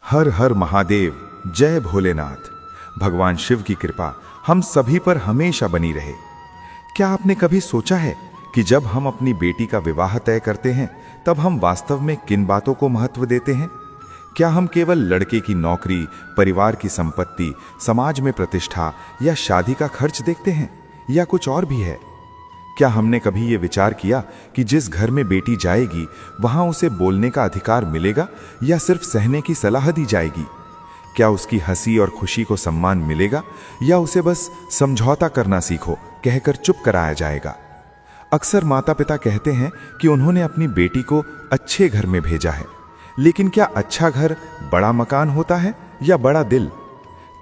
हर हर महादेव, जय भोलेनाथ। भगवान शिव की कृपा हम सभी पर हमेशा बनी रहे। क्या आपने कभी सोचा है कि जब हम अपनी बेटी का विवाह तय करते हैं तब हम वास्तव में किन बातों को महत्व देते हैं? क्या हम केवल लड़के की नौकरी, परिवार की संपत्ति, समाज में प्रतिष्ठा या शादी का खर्च देखते हैं, या कुछ और भी है? क्या हमने कभी ये विचार किया कि जिस घर में बेटी जाएगी वहां उसे बोलने का अधिकार मिलेगा या सिर्फ सहने की सलाह दी जाएगी? क्या उसकी हंसी और खुशी को सम्मान मिलेगा या उसे बस समझौता करना सीखो कहकर चुप कराया जाएगा? अक्सर माता पिता कहते हैं कि उन्होंने अपनी बेटी को अच्छे घर में भेजा है, लेकिन क्या अच्छा घर बड़ा मकान होता है या बड़ा दिल?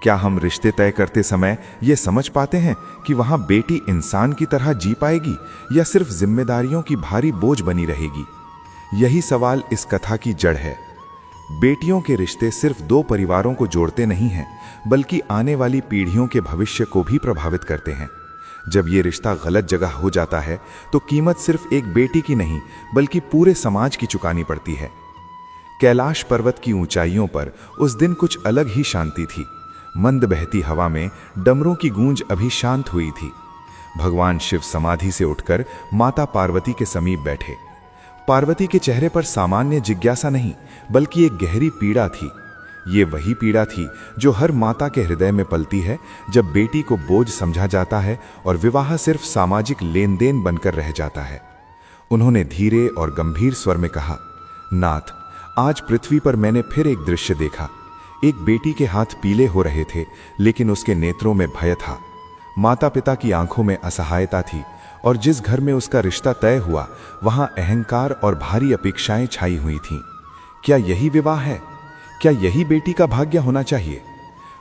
क्या हम रिश्ते तय करते समय ये समझ पाते हैं कि वहां बेटी इंसान की तरह जी पाएगी या सिर्फ जिम्मेदारियों की भारी बोझ बनी रहेगी? यही सवाल इस कथा की जड़ है। बेटियों के रिश्ते सिर्फ दो परिवारों को जोड़ते नहीं हैं, बल्कि आने वाली पीढ़ियों के भविष्य को भी प्रभावित करते हैं। जब ये रिश्ता गलत जगह हो जाता है तो कीमत सिर्फ एक बेटी की नहीं, बल्कि पूरे समाज की चुकानी पड़ती है। कैलाश पर्वत की ऊंचाइयों पर उस दिन कुछ अलग ही शांति थी। मंद बहती हवा में डमरों की गूंज अभी शांत हुई थी। भगवान शिव समाधि से उठकर माता पार्वती के समीप बैठे। पार्वती के चेहरे पर सामान्य जिज्ञासा नहीं, बल्कि एक गहरी पीड़ा थी। ये वही पीड़ा थी जो हर माता के हृदय में पलती है जब बेटी को बोझ समझा जाता है और विवाह सिर्फ सामाजिक लेन देन बनकर रह जाता है। उन्होंने धीरे और गंभीर स्वर में कहा, नाथ, आज पृथ्वी पर मैंने फिर एक दृश्य देखा। एक बेटी के हाथ पीले हो रहे थे, लेकिन उसके नेत्रों में भय था। माता पिता की आंखों में असहायता थी, और जिस घर में उसका रिश्ता तय हुआ वहां अहंकार और भारी अपेक्षाएं छाई हुई थीं। क्या यही विवाह है? क्या यही बेटी का भाग्य होना चाहिए?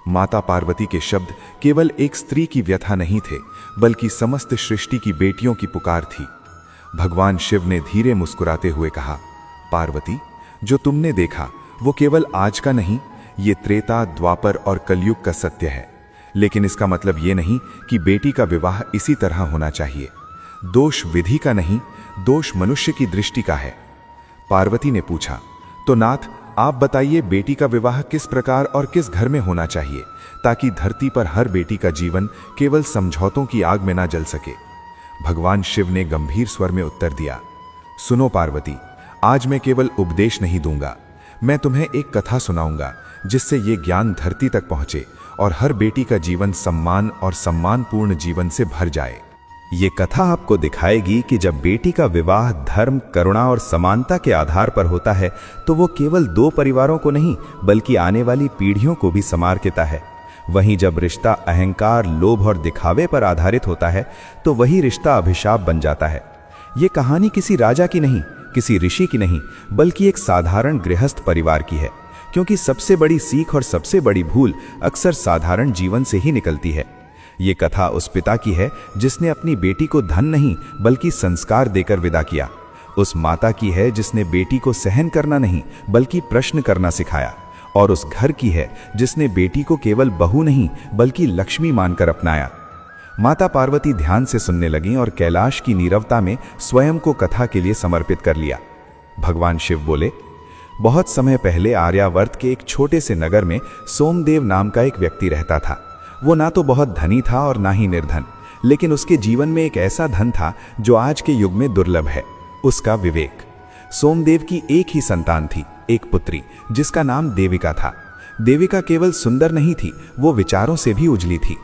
माता पार्वती के शब्द केवल एक स्त्री की व्यथा नहीं थे, बल्कि समस्त सृष्टि की बेटियों की पुकार थी। भगवान शिव ने धीरे मुस्कुराते हुए कहा, पार्वती, जो तुमने देखा वो केवल आज का नहीं, ये त्रेता, द्वापर और कलयुग का सत्य है। लेकिन इसका मतलब ये नहीं कि बेटी का विवाह इसी तरह होना चाहिए। दोष विधि का नहीं, दोष मनुष्य की दृष्टि का है। पार्वती ने पूछा, तो नाथ, आप बताइए, बेटी का विवाह किस प्रकार और किस घर में होना चाहिए, ताकि धरती पर हर बेटी का जीवन केवल समझौतों की आग में ना जल सके? भगवान शिव ने गंभीर स्वर में उत्तर दिया, सुनो पार्वती, आज मैं केवल उपदेश नहीं दूंगा, मैं तुम्हें एक कथा सुनाऊंगा जिससे ये ज्ञान धरती तक पहुंचे और हर बेटी का जीवन सम्मान और सम्मानपूर्ण जीवन से भर जाए। ये कथा आपको दिखाएगी कि जब बेटी का विवाह धर्म, करुणा और समानता के आधार पर होता है तो वो केवल दो परिवारों को नहीं, बल्कि आने वाली पीढ़ियों को भी संवार देता है। वहीं जब रिश्ता अहंकार, लोभ और दिखावे पर आधारित होता है तो वही रिश्ता अभिशाप बन जाता है। ये कहानी किसी राजा की नहीं, किसी ऋषि की नहीं, बल्कि एक साधारण गृहस्थ परिवार की है, क्योंकि सबसे बड़ी सीख और सबसे बड़ी भूल अक्सर साधारण जीवन से ही निकलती है। ये कथा उस पिता की है जिसने अपनी बेटी को धन नहीं बल्कि संस्कार देकर विदा किया। उस माता की है जिसने बेटी को सहन करना नहीं बल्कि प्रश्न करना सिखाया। और उस घर की है जिसने बेटी को केवल बहू नहीं बल्कि लक्ष्मी मानकर अपनाया। माता पार्वती ध्यान से सुनने लगीं और कैलाश की नीरवता में स्वयं को कथा के लिए समर्पित कर लिया। भगवान शिव बोले, बहुत समय पहले आर्यावर्त के एक छोटे से नगर में सोमदेव नाम का एक व्यक्ति रहता था। वो ना तो बहुत धनी था और ना ही निर्धन, लेकिन उसके जीवन में एक ऐसा धन था जो आज के युग में दुर्लभ है, उसका विवेक। सोमदेव की एक ही संतान थी, एक पुत्री, जिसका नाम देविका था। देविका केवल सुंदर नहीं थी, वो विचारों से भी उजली थी।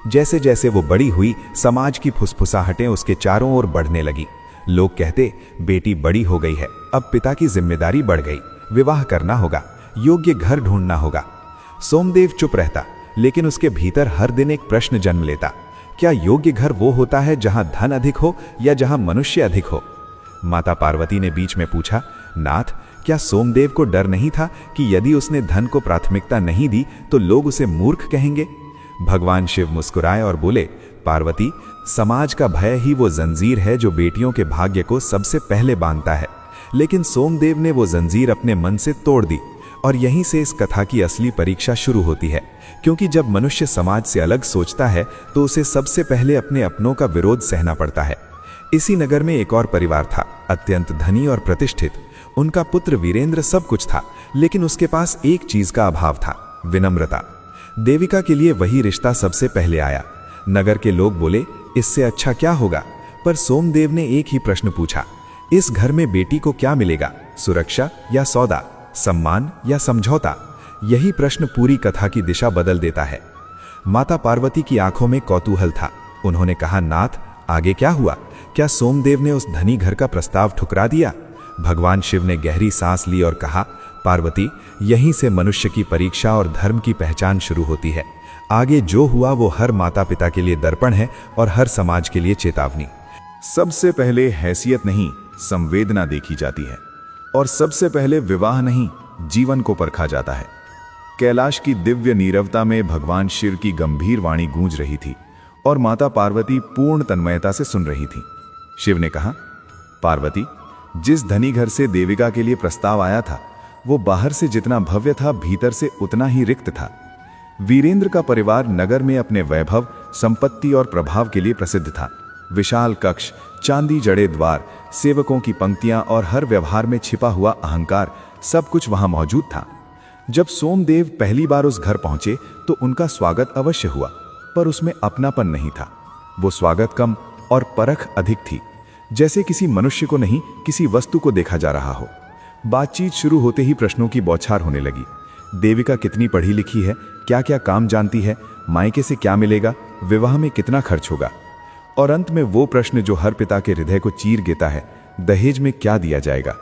जैसे जैसे वो बड़ी हुई, समाज की फुसफुसाहटें उसके चारों ओर बढ़ने लगी। लोग कहते, बेटी बड़ी हो गई है, अब पिता की जिम्मेदारी बढ़ गई, विवाह करना होगा, योग्य घर ढूंढना होगा। सोमदेव चुप रहता, लेकिन उसके भीतर हर दिन एक प्रश्न जन्म लेता, क्या योग्य घर वो होता है जहां धन अधिक हो या जहां मनुष्य अधिक हो? माता पार्वती ने बीच में पूछा, नाथ, क्या सोमदेव को डर नहीं था कि यदि उसने धन को प्राथमिकता नहीं दी तो लोग उसे मूर्ख कहेंगे? भगवान शिव मुस्कुराए और बोले, पार्वती, समाज का भय ही वो जंजीर है जो बेटियों के भाग्य को सबसे पहले बांधता है। लेकिन सोमदेव ने वो जंजीर अपने मन से तोड़ दी, और यहीं से इस कथा की असली परीक्षा शुरू होती है। क्योंकि जब मनुष्य समाज से अलग सोचता है तो उसे सबसे पहले अपने अपनों का विरोध सहना पड़ता है। इसी नगर में एक और परिवार था, अत्यंत धनी और प्रतिष्ठित। उनका पुत्र वीरेंद्र सब कुछ था, लेकिन उसके पास एक चीज का अभाव था, विनम्रता। देविका के लिए वही रिश्ता सबसे पहले आया। नगर के लोग बोले, इससे अच्छा क्या होगा? पर सोमदेव ने एक ही प्रश्न पूछा, इस घर में बेटी को क्या मिलेगा, सुरक्षा या सौदा, सम्मान या समझौता? यही प्रश्न पूरी कथा की दिशा बदल देता है। माता पार्वती की आंखों में कौतूहल था। उन्होंने कहा, नाथ, आगे क्या हुआ? क्या सोमदेव ने उस धनी घर का प्रस्ताव ठुकरा दिया? भगवान शिव ने गहरी सांस ली और कहा, पार्वती, यहीं से मनुष्य की परीक्षा और धर्म की पहचान शुरू होती है। आगे जो हुआ वो हर माता पिता के लिए दर्पण है और हर समाज के लिए चेतावनी। सबसे पहले हैसियत नहीं, संवेदना देखी जाती है, और सबसे पहले विवाह नहीं, जीवन को परखा जाता है। कैलाश की दिव्य नीरवता में भगवान शिव की गंभीर वाणी गूंज रही थी और माता पार्वती पूर्ण तन्मयता से सुन रही थी। शिव ने कहा, पार्वती, जिस धनी घर से देविका के लिए प्रस्ताव आया था, वो बाहर से जितना भव्य था, भीतर से उतना ही रिक्त था। वीरेंद्र का परिवार नगर में अपने वैभव, संपत्ति और प्रभाव के लिए प्रसिद्ध था। विशाल कक्ष, चांदी जड़े द्वार, सेवकों की पंक्तियां और हर व्यवहार में छिपा हुआ अहंकार, सब कुछ वहां मौजूद था। जब सोमदेव पहली बार उस घर पहुंचे तो उनका स्वागत अवश्य हुआ, पर उसमें अपनापन नहीं था। वो स्वागत कम और परख अधिक थी, जैसे किसी मनुष्य को नहीं, किसी वस्तु को देखा जा रहा हो। बातचीत शुरू होते ही प्रश्नों की बौछार होने लगी। देविका कितनी पढ़ी लिखी है, क्या क्या काम जानती है, मायके से क्या मिलेगा, विवाह में कितना खर्च होगा, और अंत में वो प्रश्न जो हर पिता के हृदय को चीर देता है, दहेज में क्या दिया जाएगा।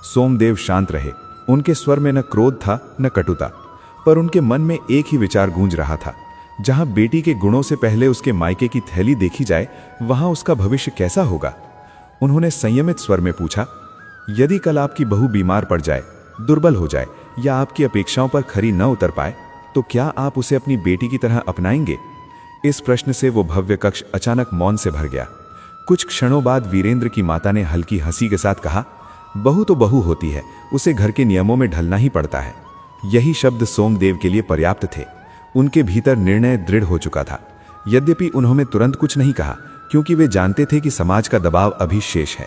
सोमदेव शांत रहे। उनके स्वर में न क्रोध था न कटुता, पर उनके मन में एक ही विचार गूंज रहा था, जहां बेटी के गुणों से पहले उसके मायके की थैली देखी जाए, वहां उसका भविष्य कैसा होगा। उन्होंने संयमित स्वर में पूछा, यदि कल आपकी बहू बीमार पड़ जाए, दुर्बल हो जाए या आपकी अपेक्षाओं पर खरी न उतर पाए, तो क्या आप उसे अपनी बेटी की तरह अपनाएंगे? इस प्रश्न से वो भव्य कक्ष अचानक मौन से भर गया। कुछ क्षणों बाद वीरेंद्र की माता ने हल्की हंसी के साथ कहा, बहू तो बहू होती है, उसे घर के नियमों में ढलना ही पड़ता है। यही शब्द सोमदेव के लिए पर्याप्त थे। उनके भीतर निर्णय दृढ़ हो चुका था। यद्यपि उन्होंने तुरंत कुछ नहीं कहा, क्योंकि वे जानते थे कि समाज का दबाव अभी शेष है।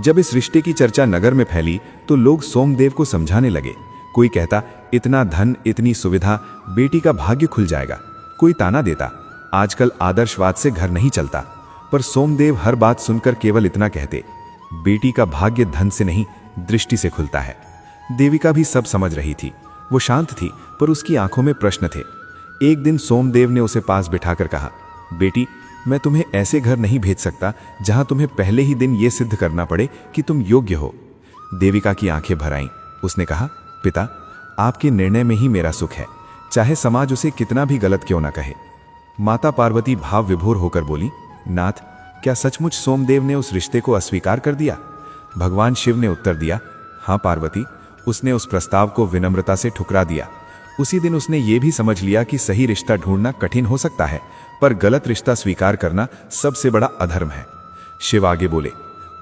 जब इस रिश्ते की चर्चा नगर में फैली तो लोग सोमदेव को समझाने लगे। कोई कहता, इतना धन, इतनी सुविधा, बेटी का भाग्य खुल जाएगा। कोई ताना देता, आजकल आदर्शवाद से घर नहीं चलता। पर सोमदेव हर बात सुनकर केवल इतना कहते, बेटी का भाग्य धन से नहीं, दृष्टि से खुलता है। देविका भी सब समझ रही थी। वो शांत थी, पर उसकी आंखों में प्रश्न थे। एक दिन सोमदेव ने उसे पास बिठाकर कहा, बेटी, मैं तुम्हें ऐसे घर नहीं भेज सकता जहां तुम्हें पहले ही दिन यह सिद्ध करना पड़े कि तुम योग्य हो। देविका की आंखें भर आईं। उसने कहा, पिता, आपके निर्णय में ही मेरा सुख है, चाहे समाज उसे कितना भी गलत क्यों ना कहे। माता पार्वती भाव विभोर होकर बोली, नाथ, क्या सचमुच सोमदेव ने उस रिश्ते को अस्वीकार कर दिया? भगवान शिव ने उत्तर दिया, हाँ पार्वती, उसने उस प्रस्ताव को विनम्रता से ठुकरा दिया। उसी दिन उसने ये भी समझ लिया कि सही रिश्ता ढूंढना कठिन हो सकता है, पर गलत रिश्ता स्वीकार करना सबसे बड़ा अधर्म है। शिव आगे बोले,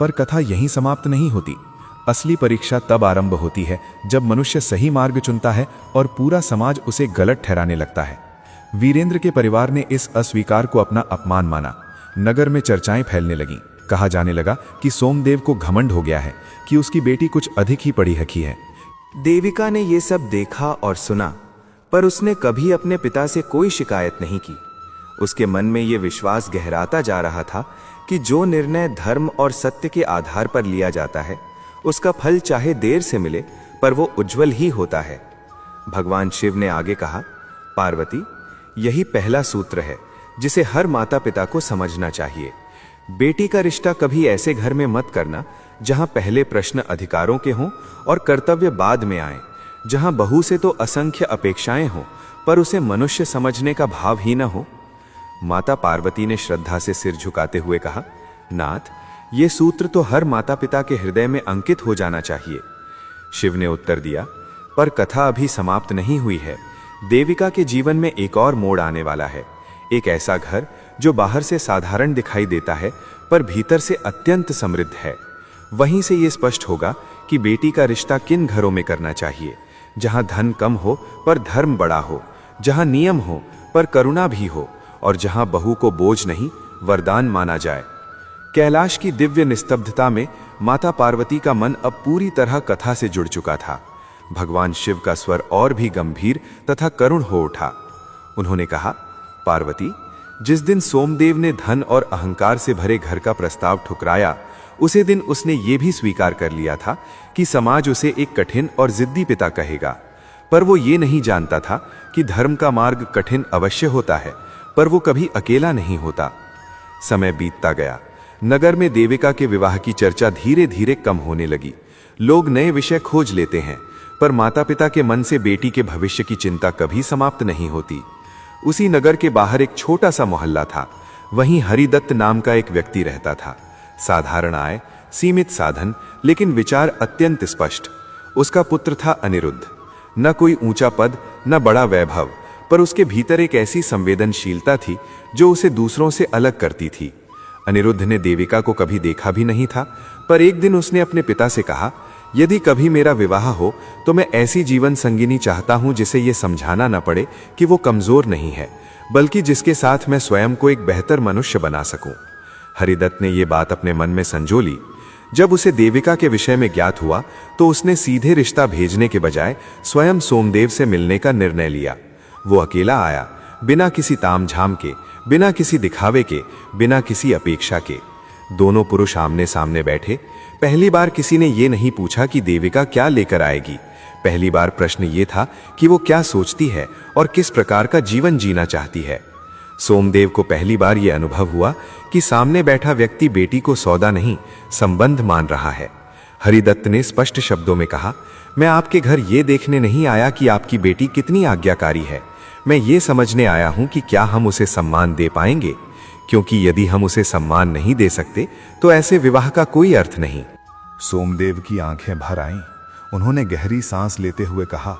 पर कथा यहीं समाप्त नहीं होती। असली परीक्षा तब आरंभ होती है जब मनुष्य सही मार्ग चुनता है और पूरा समाज उसे गलत ठहराने लगता है। वीरेंद्र के परिवार ने इस अस्वीकार को अपना अपमान माना। नगर में चर्चाएं फैलने लगीं। कहा जाने लगा कि सोमदेव को घमंड हो गया है, कि उसकी बेटी कुछ अधिक ही पढ़ी लिखी है। देविका ने यह सब देखा और सुना, पर उसने कभी अपने पिता से कोई शिकायत नहीं की। उसके मन में यह विश्वास गहराता जा रहा था कि जो निर्णय धर्म और सत्य के आधार पर लिया जाता है, उसका फल चाहे देर से मिले, पर वो उज्जवल ही होता है। भगवान शिव ने आगे कहा, पार्वती, यही पहला सूत्र है जिसे हर माता पिता को समझना चाहिए। बेटी का रिश्ता कभी ऐसे घर में मत करना जहां पहले प्रश्न अधिकारों के हों और कर्तव्य बाद में आए, जहां बहू से तो असंख्य अपेक्षाएं हों, पर उसे मनुष्य समझने का भाव ही न हो। माता पार्वती ने श्रद्धा से सिर झुकाते हुए कहा, नाथ, ये सूत्र तो हर माता पिता के हृदय में अंकित हो जाना चाहिए। शिव ने उत्तर दिया, पर कथा अभी समाप्त नहीं हुई है। देविका के जीवन में एक और मोड़ आने वाला है। एक ऐसा घर जो बाहर से साधारण दिखाई देता है, पर भीतर से अत्यंत समृद्ध है। वहीं से यह स्पष्ट होगा कि बेटी का रिश्ता किन घरों में करना चाहिए, जहां धन कम हो पर धर्म बड़ा हो, जहां नियम हो पर करुणा भी हो, और जहां बहू को बोझ नहीं वरदान माना जाए। कैलाश की दिव्य निस्तब्धता में माता पार्वती का मन अब पूरी तरह कथा से जुड़ चुका था। भगवान शिव का स्वर और भी गंभीर तथा करुण हो उठा। उन्होंने कहा, पार्वती, जिस दिन सोमदेव ने धन और अहंकार से भरे घर का प्रस्ताव ठुकराया, उसी दिन उसने ये भी स्वीकार कर लिया था कि समाज उसे एक कठिन और जिद्दी पिता कहेगा। पर वो ये नहीं जानता था कि धर्म का मार्ग कठिन अवश्य होता है, पर वो कभी अकेला नहीं होता। समय बीतता गया। नगर में देविका के विवाह की चर्चा धीरे धीरे कम होने लगी। लोग नए विषय खोज लेते हैं, पर माता पिता के मन से बेटी के भविष्य की चिंता कभी समाप्त नहीं होती। उसी नगर के बाहर एक छोटा सा मोहल्ला था। वहीं हरिदत्त नाम का एक व्यक्ति रहता था। साधारण आय, सीमित साधन, लेकिन विचार अत्यंत स्पष्ट। उसका पुत्र था अनिरुद्ध। न कोई ऊंचा पद, न बड़ा वैभव, पर उसके भीतर एक ऐसी संवेदनशीलता थी जो उसे दूसरों से अलग करती थी। अनिरुद्ध ने देविका को कभी देखा भी नहीं था, पर एक दिन उसने अपने पिता से कहा, यदि कभी मेरा विवाह हो तो मैं ऐसी जीवन संगिनी चाहता हूं जिसे यह समझाना न पड़े कि वो कमजोर नहीं है, बल्कि जिसके साथ मैं स्वयं को एक बेहतर मनुष्य बना सकूं। हरिदत्त ने यह बात अपने मन में संजो ली। जब उसे देविका के विषय में ज्ञात हुआ तो उसने सीधे रिश्ता भेजने के बजाय स्वयं सोमदेव से मिलने का निर्णय लिया। वो अकेला आया, बिना किसी तामझाम के, बिना किसी दिखावे के, बिना किसी अपेक्षा के। दोनों पुरुष आमने सामने बैठे। पहली बार किसी ने यह नहीं पूछा कि देविका क्या लेकर आएगी। पहली बार प्रश्न ये था कि वो क्या सोचती है और किस प्रकार का जीवन जीना चाहती है। सोमदेव को पहली बार यह अनुभव हुआ कि सामने बैठा व्यक्ति बेटी को सौदा नहीं, संबंध मान रहा है। हरिदत्त ने स्पष्ट शब्दों में कहा, मैं आपके घर ये देखने नहीं आया कि आपकी बेटी कितनी आज्ञाकारी है। मैं ये समझने आया हूं कि क्या हम उसे सम्मान दे पाएंगे, क्योंकि यदि हम उसे सम्मान नहीं दे सकते तो ऐसे विवाह का कोई अर्थ नहीं। सोमदेव की आंखें भर आईं। उन्होंने गहरी सांस लेते हुए कहा,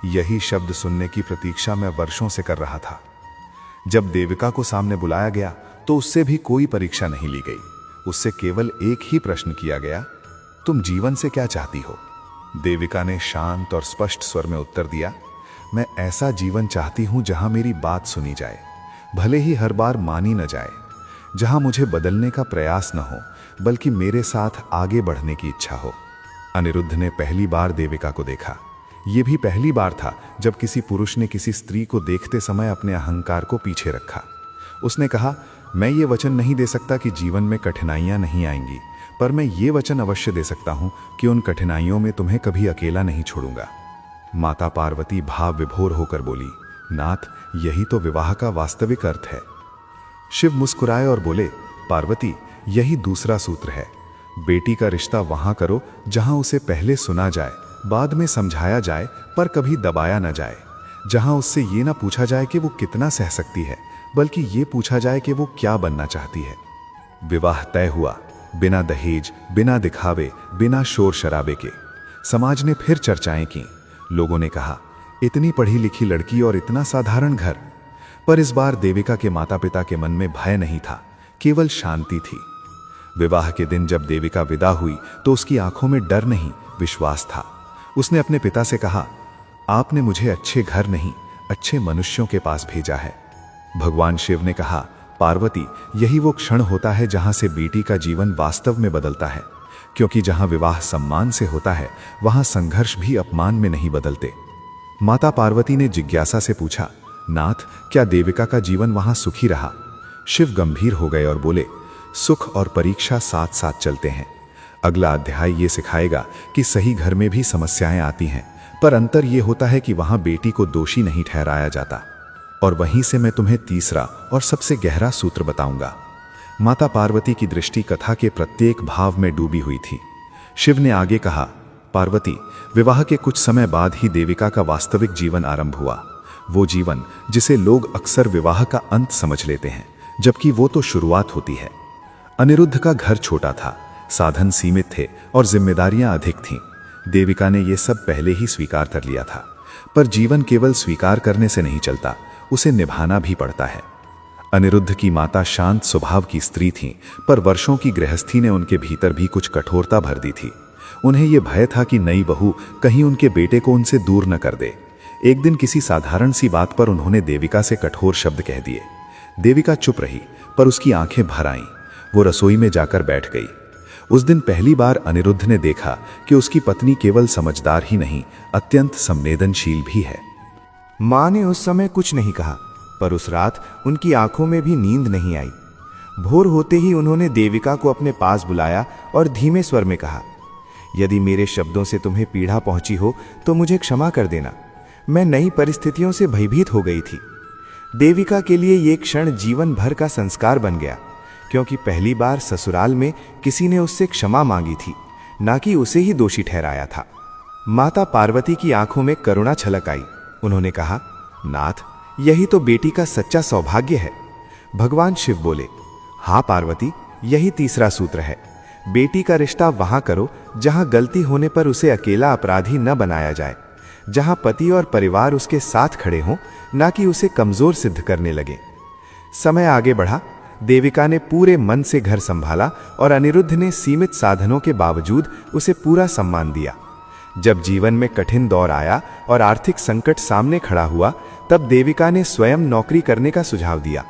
यही शब्द सुनने की प्रतीक्षा मैं वर्षों से कर रहा था। जब देविका को सामने बुलाया गया तो उससे भी कोई परीक्षा नहीं ली गई। उससे केवल एक ही प्रश्न किया गया, तुम जीवन से क्या चाहती हो? देविका ने शांत और स्पष्ट स्वर में उत्तर दिया, मैं ऐसा जीवन चाहती हूं जहां मेरी बात सुनी जाए, भले ही हर बार मानी न जाए, जहां मुझे बदलने का प्रयास न हो, बल्कि मेरे साथ आगे बढ़ने की इच्छा हो। अनिरुद्ध ने पहली बार देविका को देखा। यह भी पहली बार था जब किसी पुरुष ने किसी स्त्री को देखते समय अपने अहंकार को पीछे रखा। उसने कहा, मैं ये वचन नहीं दे सकता कि जीवन में कठिनाइयां नहीं आएंगी, पर मैं ये वचन अवश्य दे सकता हूं कि उन कठिनाइयों में तुम्हें कभी अकेला नहीं छोड़ूंगा। माता पार्वती भाव विभोर होकर बोली, नाथ, यही तो विवाह का वास्तविक अर्थ है। शिव मुस्कुराए और बोले, पार्वती, यही दूसरा सूत्र है। बेटी का रिश्ता वहां करो जहां उसे पहले सुना जाए, बाद में समझाया जाए, पर कभी दबाया न जाए। जहां उससे ये ना पूछा जाए कि वो कितना सह सकती है, बल्कि ये पूछा जाए कि वो क्या बनना चाहती है। विवाह तय हुआ, बिना दहेज, बिना दिखावे, बिना शोर शराबे के। समाज ने फिर चर्चाएं की। लोगों ने कहा, इतनी पढ़ी लिखी लड़की और इतना साधारण घर। पर इस बार देविका के माता पिता के मन में भय नहीं था, केवल शांति थी। विवाह के दिन जब देविका विदा हुई तो उसकी आंखों में डर नहीं, विश्वास था। उसने अपने पिता से कहा, आपने मुझे अच्छे घर नहीं, अच्छे मनुष्यों के पास भेजा है। भगवान शिव ने कहा, पार्वती, यही वो क्षण होता है जहां से बेटी का जीवन वास्तव में बदलता है, क्योंकि जहां विवाह सम्मान से होता है वहां संघर्ष भी अपमान में नहीं बदलते। माता पार्वती ने जिज्ञासा से पूछा, नाथ, क्या देविका का जीवन वहां सुखी रहा? शिव गंभीर हो गए और बोले, सुख और परीक्षा साथ साथ चलते हैं। अगला अध्याय ये सिखाएगा कि सही घर में भी समस्याएं आती हैं, पर अंतर ये होता है कि वहां बेटी को दोषी नहीं ठहराया जाता। और वहीं से मैं तुम्हें तीसरा और सबसे गहरा सूत्र बताऊंगा। माता पार्वती की दृष्टि कथा के प्रत्येक भाव में डूबी हुई थी। शिव ने आगे कहा, पार्वती, विवाह के कुछ समय बाद ही देविका का वास्तविक जीवन आरंभ हुआ। वो जीवन जिसे लोग अक्सर विवाह का अंत समझ लेते हैं, जबकि वो तो शुरुआत होती है। अनिरुद्ध का घर छोटा था, साधन सीमित थे और जिम्मेदारियां अधिक थीं। देविका ने यह सब पहले ही स्वीकार कर लिया था, पर जीवन केवल स्वीकार करने से नहीं चलता, उसे निभाना भी पड़ता है। अनिरुद्ध की माता शांत स्वभाव की स्त्री थीं, पर वर्षों की गृहस्थी ने उनके भीतर भी कुछ कठोरता भर दी थी। उन्हें यह भय था कि नई बहू कहीं उनके बेटे को उनसे दूर न कर दे। एक दिन किसी साधारण सी बात पर उन्होंने देविका से कठोर शब्द कह दिए। देविका चुप रही, पर उसकी आंखें भर आईं। वो रसोई में जाकर बैठ गई। उस दिन पहली बार अनिरुद्ध ने देखा कि उसकी पत्नी केवल समझदार ही नहीं, अत्यंत संवेदनशील भी है। मां ने उस समय कुछ नहीं कहा, पर उस रात उनकी आंखों में भी नींद नहीं आई। भोर होते ही उन्होंने देविका को अपने पास बुलाया और धीमे स्वर में कहा, यदि मेरे शब्दों से तुम्हें पीड़ा पहुंची हो तो मुझे क्षमा कर देना। मैं नई परिस्थितियों से भयभीत हो गई थी। देविका के लिए ये क्षण जीवन भर का संस्कार बन गया, क्योंकि पहली बार ससुराल में किसी ने उससे क्षमा मांगी थी, ना कि उसे ही दोषी ठहराया था। माता पार्वती की आंखों में करुणा छलक आई। उन्होंने कहा, नाथ, यही तो बेटी का सच्चा सौभाग्य है। भगवान शिव बोले, हाँ पार्वती, यही तीसरा सूत्र है। बेटी का रिश्ता वहां करो जहां गलती होने पर उसे अकेला अपराधी न बनाया जाए, जहां पति और परिवार उसके साथ खड़े हों, ना कि उसे कमजोर सिद्ध करने लगे। समय आगे बढ़ा। देविका ने पूरे मन से घर संभाला और अनिरुद्ध ने सीमित साधनों के बावजूद उसे पूरा सम्मान दिया। जब जीवन में कठिन दौर आया और आर्थिक संकट सामने खड़ा हुआ, तब देविका ने स्वयं नौकरी करने का सुझाव दिया।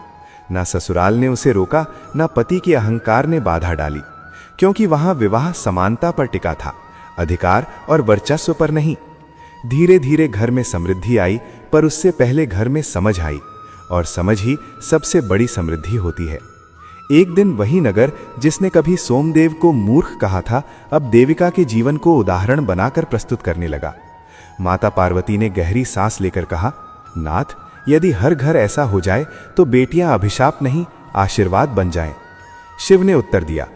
न ससुराल ने उसे रोका, न पति के अहंकार ने बाधा डाली, क्योंकि वहां विवाह समानता पर टिका था, अधिकार और वर्चस्व पर नहीं। धीरे धीरे घर में समृद्धि आई, पर उससे पहले घर में समझ आई, और समझ ही सबसे बड़ी समृद्धि होती है। एक दिन वही नगर जिसने कभी सोमदेव को मूर्ख कहा था, अब देविका के जीवन को उदाहरण बनाकर प्रस्तुत करने लगा। माता पार्वती ने गहरी सांस लेकर कहा, नाथ, यदि हर घर ऐसा हो जाए तो बेटियां अभिशाप नहीं, आशीर्वाद बन जाएं। शिव ने उत्तर दिया,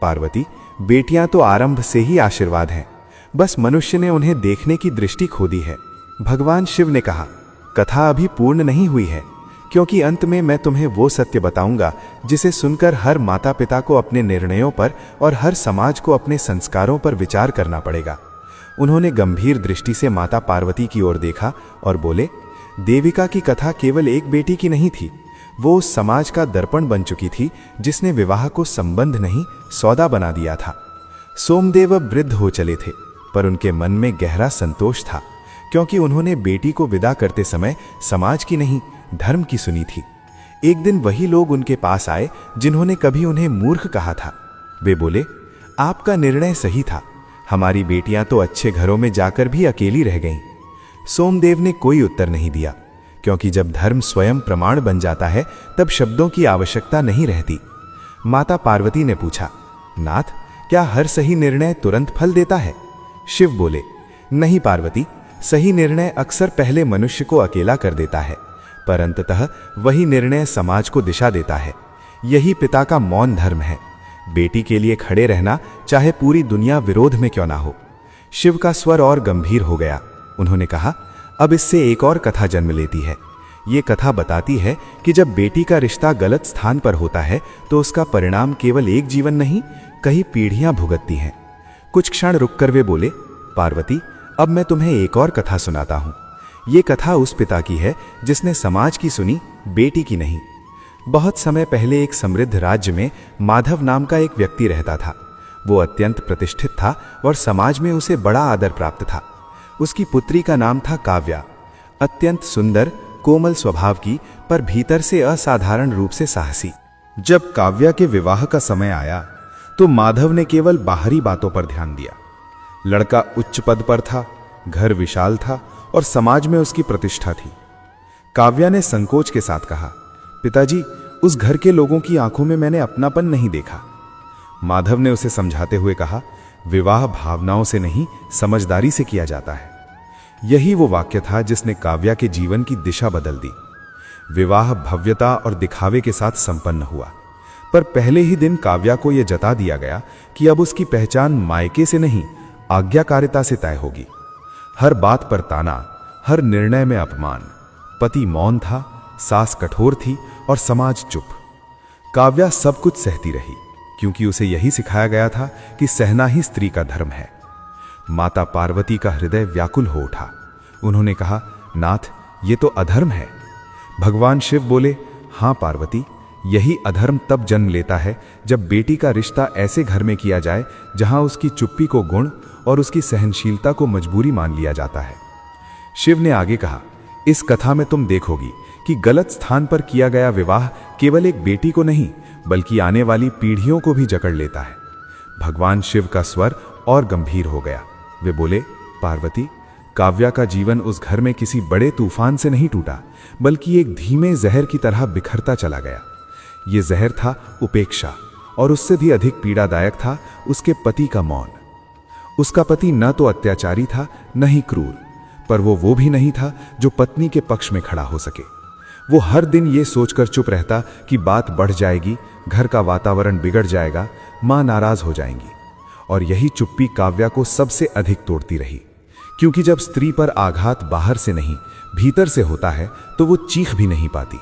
पार्वती, बेटियां तो आरंभ से ही आशीर्वाद हैं, बस मनुष्य ने उन्हें देखने की दृष्टि खो दी है। भगवान शिव ने कहा, कथा अभी पूर्ण नहीं हुई है, क्योंकि अंत में मैं तुम्हें वो सत्य बताऊंगा जिसे सुनकर हर माता पिता को अपने निर्णयों पर और हर समाज को अपने संस्कारों पर विचार करना पड़ेगा। उन्होंने गंभीर दृष्टि से माता पार्वती की ओर देखा और बोले, देविका की कथा केवल एक बेटी की नहीं थी, वो उस समाज का दर्पण बन चुकी थी जिसने विवाह को संबंध नहीं, सौदा बना दिया था। सोमदेव अब वृद्ध हो चले थे, पर उनके मन में गहरा संतोष था, क्योंकि उन्होंने बेटी को विदा करते समय समाज की नहीं, धर्म की सुनी थी। एक दिन वही लोग उनके पास आए जिन्होंने कभी उन्हें मूर्ख कहा था। वे बोले, आपका निर्णय सही था, हमारी बेटियां तो अच्छे घरों में जाकर भी अकेली रह गईं। सोमदेव ने कोई उत्तर नहीं दिया, क्योंकि जब धर्म स्वयं प्रमाण बन जाता है तब शब्दों की आवश्यकता नहीं रहती। माता पार्वती ने पूछा, नाथ, क्या हर सही निर्णय तुरंत फल देता है? शिव बोले, नहीं पार्वती, सही निर्णय अक्सर पहले मनुष्य को अकेला कर देता है, पर अंततः वही निर्णय समाज को दिशा देता है। यही पिता का मौन धर्म है, बेटी के लिए खड़े रहना, चाहे पूरी दुनिया विरोध में क्यों ना हो। शिव का स्वर और गंभीर हो गया। उन्होंने कहा, अब इससे एक और कथा जन्म लेती है। ये कथा बताती है कि जब बेटी का रिश्ता गलत स्थान पर होता है तो उसका परिणाम केवल एक जीवन नहीं, कई पीढ़ियां भुगतती हैं। कुछ क्षण रुककर वे बोले, पार्वती, अब मैं तुम्हें एक और कथा सुनाता हूं। ये कथा उस पिता की है जिसने समाज की सुनी, बेटी की नहीं। बहुत समय पहले एक समृद्ध राज्य में माधव नाम का एक व्यक्ति रहता था। वो अत्यंत प्रतिष्ठित था और समाज में उसे बड़ा आदर प्राप्त था। उसकी पुत्री का नाम था काव्या। अत्यंत सुंदर, कोमल स्वभाव की, पर भीतर से असाधारण रूप से साहसी। जब काव्या के विवाह का समय आया तो माधव ने केवल बाहरी बातों पर ध्यान दिया। लड़का उच्च पद पर था, घर विशाल था और समाज में उसकी प्रतिष्ठा थी। काव्या ने संकोच के साथ कहा, पिताजी, उस घर के लोगों की आंखों में मैंने अपनापन नहीं देखा। माधव ने उसे समझाते हुए कहा, विवाह भावनाओं से नहीं, समझदारी से किया जाता है। यही वो वाक्य था जिसने काव्या के जीवन की दिशा बदल दी। विवाह भव्यता और दिखावे के साथ संपन्न हुआ, पर पहले ही दिन काव्या को यह जता दिया गया कि अब उसकी पहचान मायके से नहीं, आज्ञाकारिता से तय होगी। हर बात पर ताना, हर निर्णय में अपमान। पति मौन था, सास कठोर थी और समाज चुप। काव्या सब कुछ सहती रही, क्योंकि उसे यही सिखाया गया था कि सहना ही स्त्री का धर्म है। माता पार्वती का हृदय व्याकुल हो उठा। उन्होंने कहा, नाथ, ये तो अधर्म है। भगवान शिव बोले, हां पार्वती, यही अधर्म तब जन्म लेता है जब बेटी का रिश्ता ऐसे घर में किया जाए जहां उसकी चुप्पी को गुण और उसकी सहनशीलता को मजबूरी मान लिया जाता है। शिव ने आगे कहा, इस कथा में तुम देखोगी कि गलत स्थान पर किया गया विवाह केवल एक बेटी को नहीं बल्कि आने वाली पीढ़ियों को भी जकड़ लेता है। भगवान शिव का स्वर और गंभीर हो गया। वे बोले, पार्वती, काव्या का जीवन उस घर में किसी बड़े तूफान से नहीं टूटा बल्कि एक धीमे जहर की तरह बिखरता चला गया। ये जहर था उपेक्षा, और उससे भी अधिक पीड़ादायक था उसके पति का मौन। उसका पति न तो अत्याचारी था न ही क्रूर, पर वो भी नहीं था जो पत्नी के पक्ष में खड़ा हो सके। वो हर दिन ये सोचकर चुप रहता कि बात बढ़ जाएगी, घर का वातावरण बिगड़ जाएगा, मां नाराज हो जाएंगी। और यही चुप्पी काव्या को सबसे अधिक तोड़ती रही, क्योंकि जब स्त्री पर आघात बाहर से नहीं भीतर से होता है तो वो चीख भी नहीं पाती।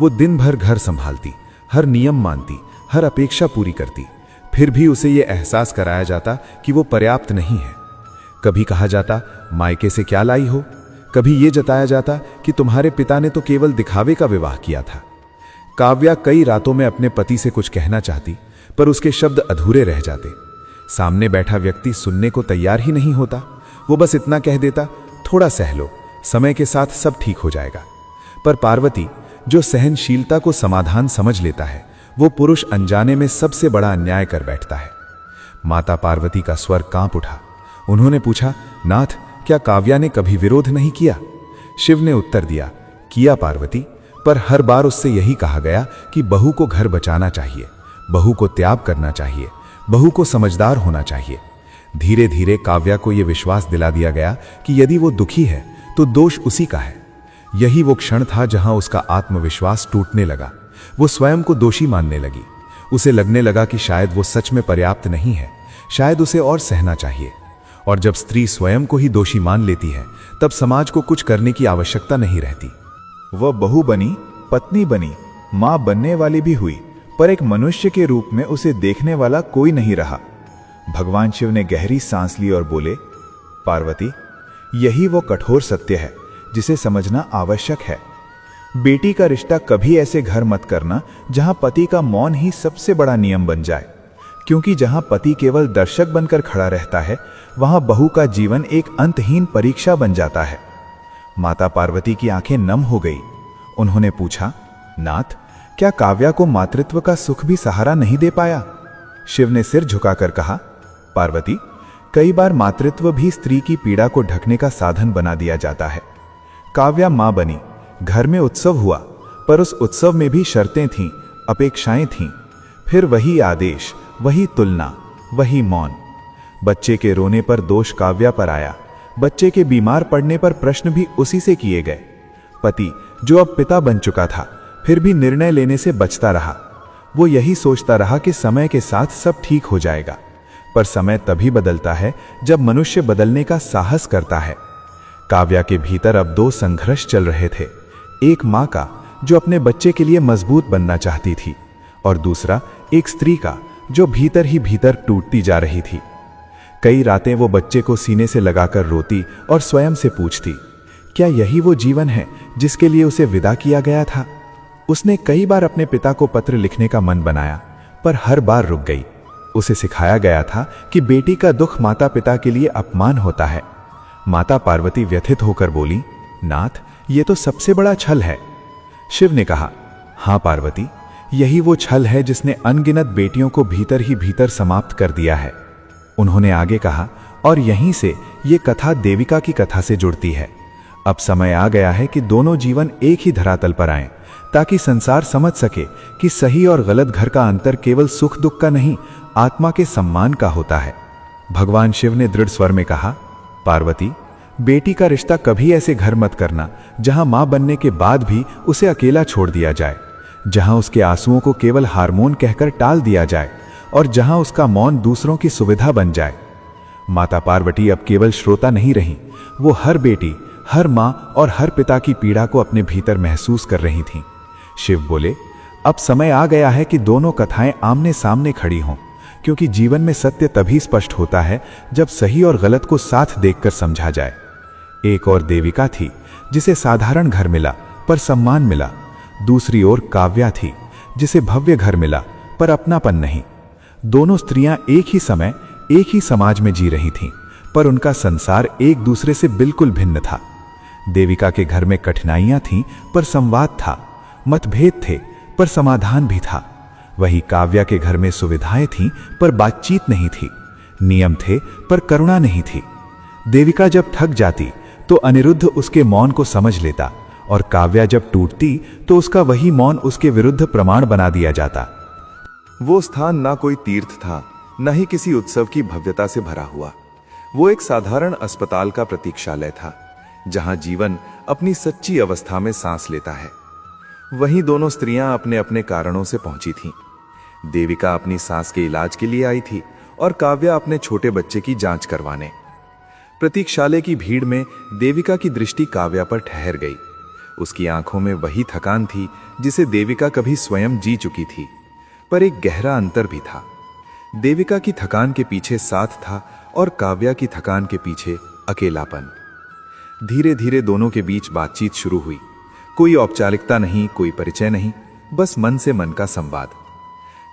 वो दिन भर घर संभालती, हर नियम मानती, हर अपेक्षा पूरी करती, फिर भी उसे ये एहसास कराया जाता कि वो पर्याप्त नहीं है। कभी कहा जाता, मायके से क्या लाई हो? कभी ये जताया जाता कि तुम्हारे पिता ने तो केवल दिखावे का विवाह किया था। काव्या कई रातों में अपने पति से कुछ कहना चाहती, पर उसके शब्द अधूरे रह जाते। सामने बैठा व्यक्ति सुनने को तैयार ही नहीं होता। वो बस इतना कह देता, थोड़ा सह लो, समय के साथ सब ठीक हो जाएगा। पर पार्वती, जो सहनशीलता को समाधान समझ लेता है, वो पुरुष अनजाने में सबसे बड़ा अन्याय कर बैठता है। माता पार्वती का स्वर कांप उठा। उन्होंने पूछा, नाथ, क्या काव्या ने कभी विरोध नहीं किया? शिव ने उत्तर दिया, किया पार्वती, पर हर बार उससे यही कहा गया कि बहू को घर बचाना चाहिए, बहू को त्याग करना चाहिए, बहू को समझदार होना चाहिए। धीरे धीरे काव्या को यह विश्वास दिला दिया गया कि यदि वो दुखी है तो दोष उसी का है। यही वो क्षण था जहां उसका आत्मविश्वास टूटने लगा। वो स्वयं को दोषी मानने लगी। उसे लगने लगा कि शायद वो सच में पर्याप्त नहीं है, शायद उसे और सहना चाहिए। और जब स्त्री स्वयं को ही दोषी मान लेती है, तब समाज को कुछ करने की आवश्यकता नहीं रहती। वह बहू बनी, पत्नी बनी, मां बनने वाली भी हुई, पर एक मनुष्य के रूप में उसे देखने वाला कोई नहीं रहा। भगवान शिव ने गहरी सांस ली और बोले, पार्वती, यही वो कठोर सत्य है जिसे समझना आवश्यक है। बेटी का रिश्ता कभी ऐसे घर मत करना जहां पति का मौन ही सबसे बड़ा नियम बन जाए, क्योंकि जहां पति केवल दर्शक बनकर खड़ा रहता है, वहां बहू का जीवन एक अंतहीन परीक्षा बन जाता है। माता पार्वती की आंखें नम हो गई। उन्होंने पूछा, नाथ, क्या काव्या को मातृत्व का सुख भी सहारा नहीं दे पाया? शिव ने सिर झुकाकर कहा, पार्वती, कई बार मातृत्व भी स्त्री की पीड़ा को ढकने का साधन बना दिया जाता है। काव्या मां बनी, घर में उत्सव हुआ, पर उस उत्सव में भी शर्तें थीं, अपेक्षाएं थीं। फिर वही आदेश, वही तुलना, वही मौन। बच्चे के रोने पर दोष काव्या पर आया, बच्चे के बीमार पड़ने पर प्रश्न भी उसी से किए गए। पति, जो अब पिता बन चुका था, फिर भी निर्णय लेने से बचता रहा। वो यही सोचता रहा कि समय के साथ सब ठीक हो जाएगा, पर समय तभी बदलता है जब मनुष्य बदलने का साहस करता है। काव्या के भीतर अब दो संघर्ष चल रहे थे, एक मां का जो अपने बच्चे के लिए मजबूत बनना चाहती थी, और दूसरा एक स्त्री का जो भीतर ही भीतर टूटती जा रही थी। कई रातें वो बच्चे को सीने से लगाकर रोती और स्वयं से पूछती, क्या यही वो जीवन है जिसके लिए उसे विदा किया गया था? उसने कई बार अपने पिता को पत्र लिखने का मन बनाया, पर हर बार रुक गई। उसे सिखाया गया था कि बेटी का दुख माता पिता के लिए अपमान होता है। माता पार्वती व्यथित होकर बोली, नाथ, ये तो सबसे बड़ा छल है। शिव ने कहा, हां पार्वती, यही वो छल है जिसने अनगिनत बेटियों को भीतर ही भीतर समाप्त कर दिया है। उन्होंने आगे कहा, और यहीं से ये कथा देविका की कथा से जुड़ती है। अब समय आ गया है कि दोनों जीवन एक ही धरातल पर आएं, ताकि संसार समझ सके कि सही और गलत घर का अंतर केवल सुख दुख का नहीं, आत्मा के सम्मान का होता है। भगवान शिव ने दृढ़ स्वर में कहा, पार्वती, बेटी का रिश्ता कभी ऐसे घर मत करना जहां मां बनने के बाद भी उसे अकेला छोड़ दिया जाए, जहां उसके आंसुओं को केवल हार्मोन कहकर टाल दिया जाए, और जहां उसका मौन दूसरों की सुविधा बन जाए। माता पार्वती अब केवल श्रोता नहीं रही, वो हर बेटी, हर मां और हर पिता की पीड़ा को अपने भीतर महसूस कर रही थीं। शिव बोले, अब समय आ गया है कि दोनों कथाएं आमने सामने खड़ी हों, क्योंकि जीवन में सत्य तभी स्पष्ट होता है जब सही और गलत को साथ देखकर समझा जाए। एक और देविका थी जिसे साधारण घर मिला पर सम्मान मिला। दूसरी ओर काव्या थी जिसे भव्य घर मिला पर अपनापन नहीं। दोनों स्त्रियां एक ही समय एक ही समाज में जी रही थीं, पर उनका संसार एक दूसरे से बिल्कुल भिन्न था। देविका के घर में कठिनाइयां थीं पर संवाद था, मतभेद थे पर समाधान भी था। वही काव्या के घर में सुविधाएं थीं पर बातचीत नहीं थी, नियम थे पर करुणा नहीं थी। देविका जब थक जाती तो अनिरुद्ध उसके मौन को समझ लेता, और काव्या जब टूटती तो उसका वही मौन उसके विरुद्ध प्रमाण बना दिया जाता। वो स्थान ना कोई तीर्थ था, न ही किसी उत्सव की भव्यता से भरा हुआ। वो एक साधारण अस्पताल का प्रतीक्षालय था, जहां जीवन अपनी सच्ची अवस्था में सांस लेता है। वहीं दोनों स्त्रियां अपने अपने कारणों से पहुंची थीं। देविका अपनी सांस के इलाज के लिए आई थी और काव्या अपने छोटे बच्चे की जांच करवाने। प्रतीक्षालय की भीड़ में देविका की दृष्टि काव्या पर ठहर गई। उसकी आंखों में वही थकान थी जिसे देविका कभी स्वयं जी चुकी थी, पर एक गहरा अंतर भी था। देविका की थकान के पीछे साथ था और काव्या की थकान के पीछे अकेलापन। धीरे धीरे दोनों के बीच बातचीत शुरू हुई। कोई औपचारिकता नहीं, कोई परिचय नहीं, बस मन से मन का संवाद।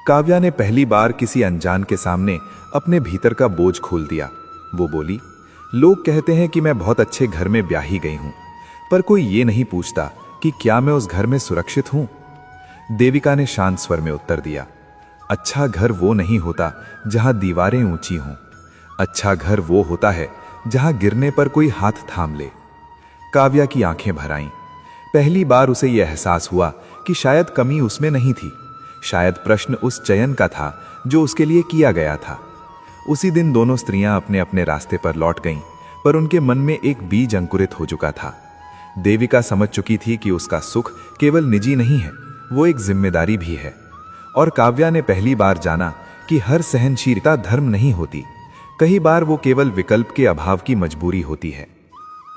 काव्या ने पहली बार किसी अनजान के सामने अपने भीतर का बोझ खोल दिया। वो बोली, लोग कहते हैं कि मैं बहुत अच्छे घर में ब्याही गई हूं, पर कोई ये नहीं पूछता कि क्या मैं उस घर में सुरक्षित हूं। देविका ने शांत स्वर में उत्तर दिया, अच्छा घर वो नहीं होता जहां दीवारें ऊंची हों। अच्छा घर वो होता है जहां गिरने पर कोई हाथ थाम ले। काव्या की आंखें भर आईं। पहली बार उसे यह एहसास हुआ कि शायद कमी उसमें नहीं थी, शायद प्रश्न उस चयन का था जो उसके लिए किया गया था। उसी दिन दोनों स्त्रियां अपने अपने रास्ते पर लौट गईं, पर उनके मन में एक बीज अंकुरित हो चुका था। देविका समझ चुकी थी कि उसका सुख केवल निजी नहीं है, वो एक जिम्मेदारी भी है। और काव्या ने पहली बार जाना कि हर सहनशीलता धर्म नहीं होती, कई बार वो केवल विकल्प के अभाव की मजबूरी होती है।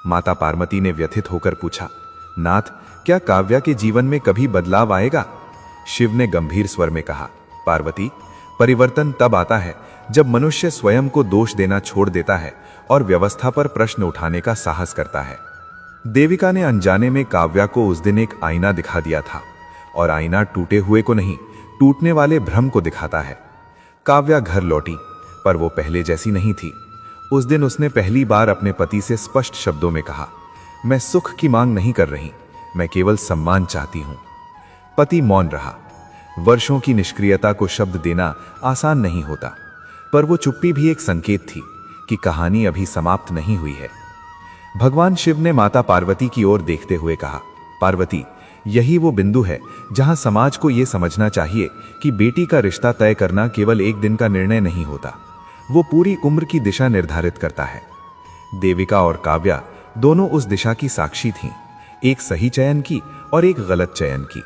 माता पार्वती ने व्यथित होकर पूछा, नाथ, क्या काव्या के जीवन में कभी बदलाव आएगा? शिव ने गंभीर स्वर में कहा, पार्वती, परिवर्तन तब आता है जब मनुष्य स्वयं को दोष देना छोड़ देता है और व्यवस्था पर प्रश्न उठाने का साहस करता है। देविका ने अनजाने में काव्या को उस दिन एक आईना दिखा दिया था, और आईना टूटे हुए को नहीं, टूटने वाले भ्रम को दिखाता है। काव्या घर लौटी, पर वो पहले जैसी नहीं थी। उस दिन उसने पहली बार अपने पति से स्पष्ट शब्दों में कहा, मैं सुख की मांग नहीं कर रही, मैं केवल सम्मान चाहती हूं। पति मौन रहा। वर्षों की निष्क्रियता को शब्द देना आसान नहीं होता, पर वो चुप्पी भी एक संकेत थी कि कहानी अभी समाप्त नहीं हुई है। भगवान शिव ने माता पार्वती की ओर देखते हुए कहा, पार्वती, यही वो बिंदु है जहां समाज को यह समझना चाहिए कि बेटी का रिश्ता तय करना केवल एक दिन का निर्णय नहीं होता, वो पूरी उम्र की दिशा निर्धारित करता है। देविका और काव्या दोनों उस दिशा की साक्षी थीं, एक सही चयन की और एक गलत चयन की।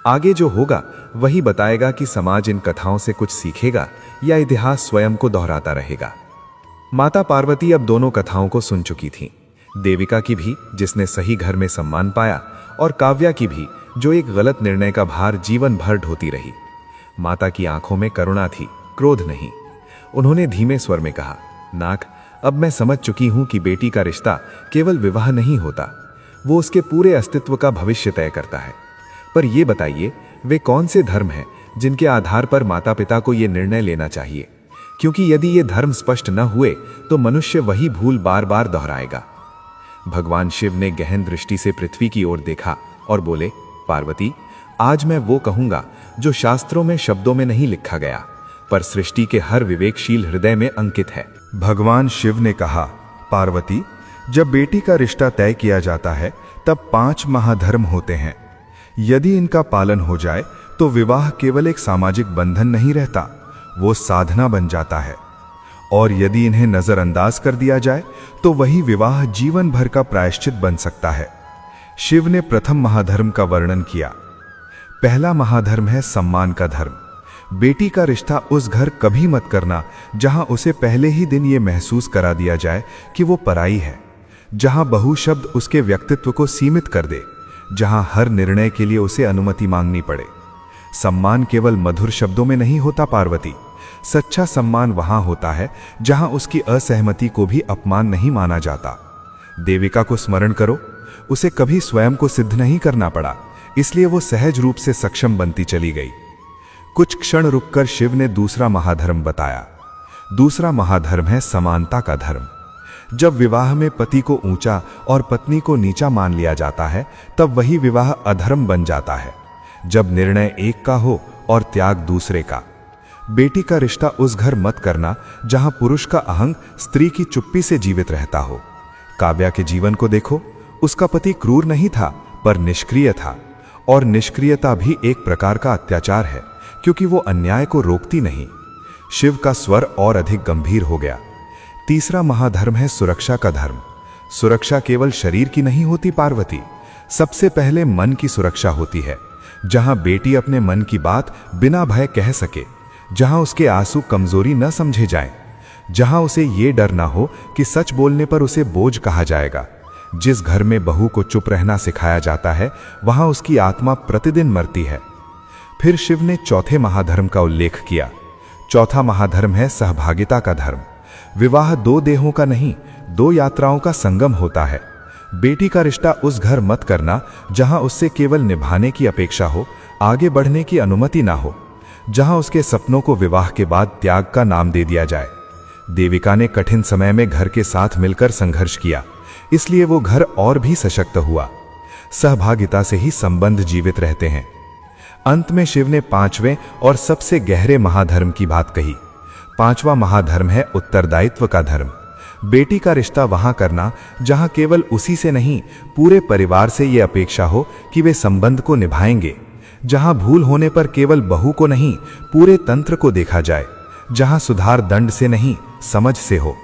आगे जो होगा वही बताएगा कि समाज इन कथाओं से कुछ सीखेगा या इतिहास स्वयं को दोहराता रहेगा। माता पार्वती अब दोनों कथाओं को सुन चुकी थीं, देविका की भी जिसने सही घर में सम्मान पाया, और काव्या की भी जो एक गलत निर्णय का भार जीवन भर ढोती रही। माता की आंखों में करुणा थी, क्रोध नहीं। उन्होंने धीमे स्वर में कहा, नाक, अब मैं समझ चुकी हूं कि बेटी का रिश्ता केवल विवाह नहीं होता, वो उसके पूरे अस्तित्व का भविष्य तय करता है। पर यह बताइए, वे कौन से धर्म हैं जिनके आधार पर माता पिता को यह निर्णय लेना चाहिए? क्योंकि यदि ये धर्म स्पष्ट न हुए तो मनुष्य वही भूल बार बार दोहराएगा। भगवान शिव ने गहन दृष्टि से पृथ्वी की ओर देखा और बोले, पार्वती, आज मैं वो कहूंगा जो शास्त्रों में शब्दों में नहीं लिखा गया, पर सृष्टि के हर विवेकशील हृदय में अंकित है। भगवान शिव ने कहा, पार्वती, जब बेटी का रिश्ता तय किया जाता है तब 5 महाधर्म होते हैं। यदि इनका पालन हो जाए तो विवाह केवल एक सामाजिक बंधन नहीं रहता, वो साधना बन जाता है। और यदि इन्हें नजरअंदाज कर दिया जाए तो वही विवाह जीवन भर का प्रायश्चित बन सकता है। शिव ने प्रथम महाधर्म का वर्णन किया। पहला महाधर्म है सम्मान का धर्म। बेटी का रिश्ता उस घर कभी मत करना जहां उसे पहले ही दिन ये महसूस करा दिया जाए कि वो पराई है, जहां बहु शब्द उसके व्यक्तित्व को सीमित कर दे, जहां हर निर्णय के लिए उसे अनुमति मांगनी पड़े। सम्मान केवल मधुर शब्दों में नहीं होता पार्वती, सच्चा सम्मान वहां होता है जहां उसकी असहमति को भी अपमान नहीं माना जाता। देविका को स्मरण करो, उसे कभी स्वयं को सिद्ध नहीं करना पड़ा, इसलिए वो सहज रूप से सक्षम बनती चली गई। कुछ क्षण रुककर शिव ने दूसरा महाधर्म बताया। दूसरा महाधर्म है समानता का धर्म। जब विवाह में पति को ऊंचा और पत्नी को नीचा मान लिया जाता है, तब वही विवाह अधर्म बन जाता है। जब निर्णय एक का हो और त्याग दूसरे का। बेटी का रिश्ता उस घर मत करना जहां पुरुष का अहंग स्त्री की चुप्पी से जीवित रहता हो। काव्या के जीवन को देखो, उसका पति क्रूर नहीं था पर निष्क्रिय था, और निष्क्रियता भी एक प्रकार का अत्याचार है, क्योंकि वो अन्याय को रोकती नहीं। शिव का स्वर और अधिक गंभीर हो गया। तीसरा महाधर्म है सुरक्षा का धर्म। सुरक्षा केवल शरीर की नहीं होती पार्वती, सबसे पहले मन की सुरक्षा होती है। जहां बेटी अपने मन की बात बिना भय कह सके, जहां उसके आंसू कमजोरी न समझे जाएं, जहां उसे ये डर ना हो कि सच बोलने पर उसे बोझ कहा जाएगा। जिस घर में बहू को चुप रहना सिखाया जाता है, वहां उसकी आत्मा प्रतिदिन मरती है। फिर शिव ने चौथे महाधर्म का उल्लेख किया। चौथा महाधर्म है सहभागिता का धर्म। विवाह दो देहों का नहीं, दो यात्राओं का संगम होता है। बेटी का रिश्ता उस घर मत करना जहां उससे केवल निभाने की अपेक्षा हो, आगे बढ़ने की अनुमति ना हो, जहां उसके सपनों को विवाह के बाद त्याग का नाम दे दिया जाए। देविका ने कठिन समय में घर के साथ मिलकर संघर्ष किया, इसलिए वो घर और भी सशक्त हुआ। सहभागिता से ही संबंध जीवित रहते हैं। अंत में शिव ने पांचवें और सबसे गहरे महाधर्म की बात कही। पांचवा महाधर्म है उत्तरदायित्व का धर्म। बेटी का रिश्ता वहां करना जहां केवल उसी से नहीं, पूरे परिवार से यह अपेक्षा हो कि वे संबंध को निभाएंगे। जहां भूल होने पर केवल बहू को नहीं, पूरे तंत्र को देखा जाए। जहां सुधार दंड से नहीं, समझ से हो।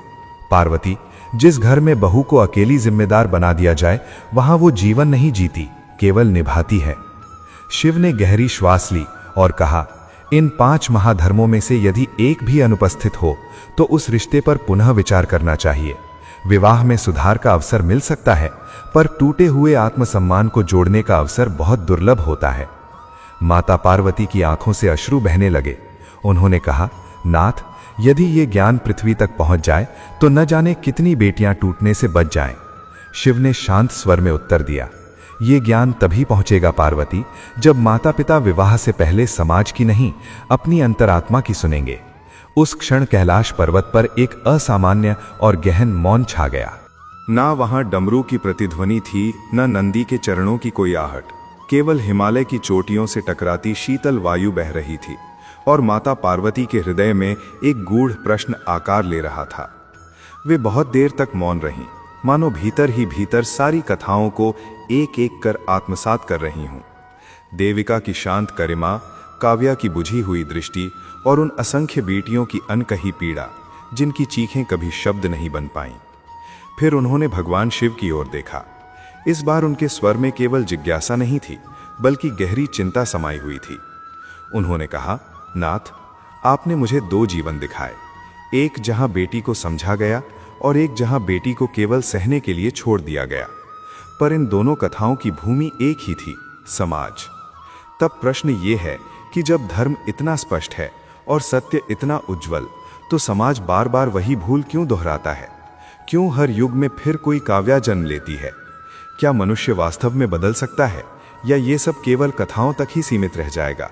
पार्वती, जिस घर में बहू को अकेली जिम्मेदार बना दिया जाए, वहां वो जीवन नहीं जीती, केवल निभाती है। शिव ने गहरी श्वास ली और कहा, इन 5 महाधर्मों में से यदि एक भी अनुपस्थित हो तो उस रिश्ते पर पुनः विचार करना चाहिए। विवाह में सुधार का अवसर मिल सकता है, पर टूटे हुए आत्मसम्मान को जोड़ने का अवसर बहुत दुर्लभ होता है। माता पार्वती की आंखों से अश्रु बहने लगे। उन्होंने कहा, नाथ, यदि ये ज्ञान पृथ्वी तक पहुंच जाए तो न जाने कितनी बेटियां टूटने से बच जाएं। शिव ने शांत स्वर में उत्तर दिया, ये ज्ञान तभी पहुंचेगा पार्वती, जब माता पिता विवाह से पहले समाज की नहीं, अपनी अंतरात्मा की सुनेंगे। उस क्षण कैलाश पर्वत पर एक असामान्य और गहन मौन छा गया। ना वहां डमरू की प्रतिध्वनि थी, न नंदी के चरणों की कोई आहट। केवल हिमालय की चोटियों से टकराती शीतल वायु बह रही थी, और माता पार्वती के हृदय में एक गूढ़ प्रश्न आकार ले रहा था। वे बहुत देर तक मौन रहीं, मानो भीतर ही भीतर सारी कथाओं को एक एक कर आत्मसात कर रही हूं। देविका की शांत गरिमा, काव्या की बुझी हुई दृष्टि और उन असंख्य बेटियों की अनकही पीड़ा, जिनकी चीखें कभी शब्द नहीं बन पाईं। फिर उन्होंने भगवान शिव की ओर देखा। इस बार उनके स्वर में केवल जिज्ञासा नहीं थी, बल्कि गहरी चिंता समाई हुई थी। उन्होंने कहा, नाथ, आपने मुझे 2 जीवन दिखाए, एक जहां बेटी को समझा गया और एक जहां बेटी को केवल सहने के लिए छोड़ दिया गया। पर इन दोनों कथाओं की भूमि एक ही थी, समाज। तब प्रश्न ये है कि जब धर्म इतना स्पष्ट है और सत्य इतना उज्जवल, तो समाज बार बार वही भूल क्यों दोहराता है? क्यों हर युग में फिर कोई काव्या जन्म लेती है? क्या मनुष्य वास्तव में बदल सकता है, या ये सब केवल कथाओं तक ही सीमित रह जाएगा?